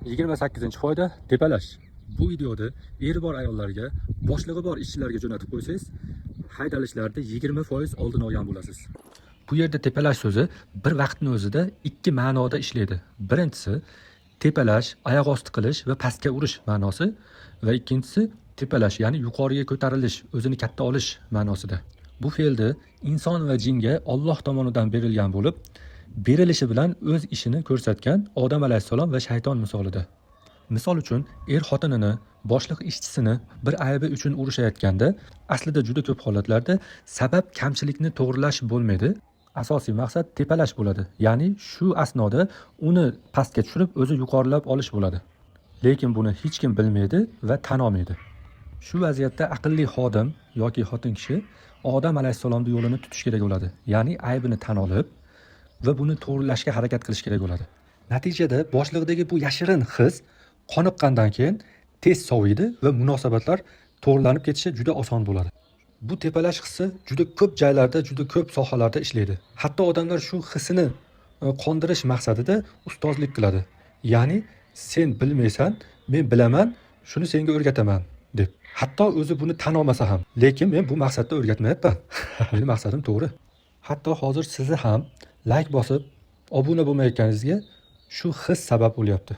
28-foyda tepalash. Bu videoda eri bor ayollarga, boshlig'i bor ishchilarga jo'natib qo'ysangiz, haydalishlarda 20% oldin olgan bo'lasiz. Bu yerda tepalash so'zi bir vaqtning o'zida ikki ma'noda ishlaydi. Birinchisi tepalash, oyoq osti qilish va pastga urish ma'nosi va ikkinchisi tepalash, ya'ni yuqoriga ko'tarilish, o'zini katta olish ma'nosida. Bu fe'lni inson va jinga Alloh tomonidan berilgan bo'lib, berilishi bilan o'z ishini ko'rsatgan Odam alayhissalom va shayton misolida. Misol uchun, xotinini, boshliq ishchisini bir aybi uchun urushayotganda, aslida juda ko'p holatlarda sabab kamchilikni to'g'rilash bo'lmaydi. Asosiy maqsad tepalash bo'ladi. Ya'ni shu asnoda uni pastga tushirib, o'zi yuqorilab olish bo'ladi. Lekin buni hech kim bilmaydi va tan olmaydi. Shu vaziyatda aqlli xodim yoki xotin kishi Odam alayhissalomning yo'lini tutish kerak bo'ladi. Ya'ni aybini tan olib va buni to'g'rilashga harakat qilish kerak bo'ladi. Natijada boshliqdagi bu yashirin his qoniqqandan keyin tez soviydi va munosabatlar to'g'rilanib ketishi juda oson bo'ladi. Bu tepalash hissi juda ko'p joylarda, juda ko'p sohalarda ishlaydi. Hatto odamlar shu hissini qondirish maqsadida ustozlik qiladi. Ya'ni sen bilmaysan, men bilaman, shuni senga o'rgataman deb. Hatto o'zi buni tan olmasa ham, lekin men bu maqsadda o'rgatmayapman. Meni maqsadim to'g'ri. Hatto hozir sizni ham like bosib, obuna bo'lmayotganingizga shu his sabab bo'lyapti.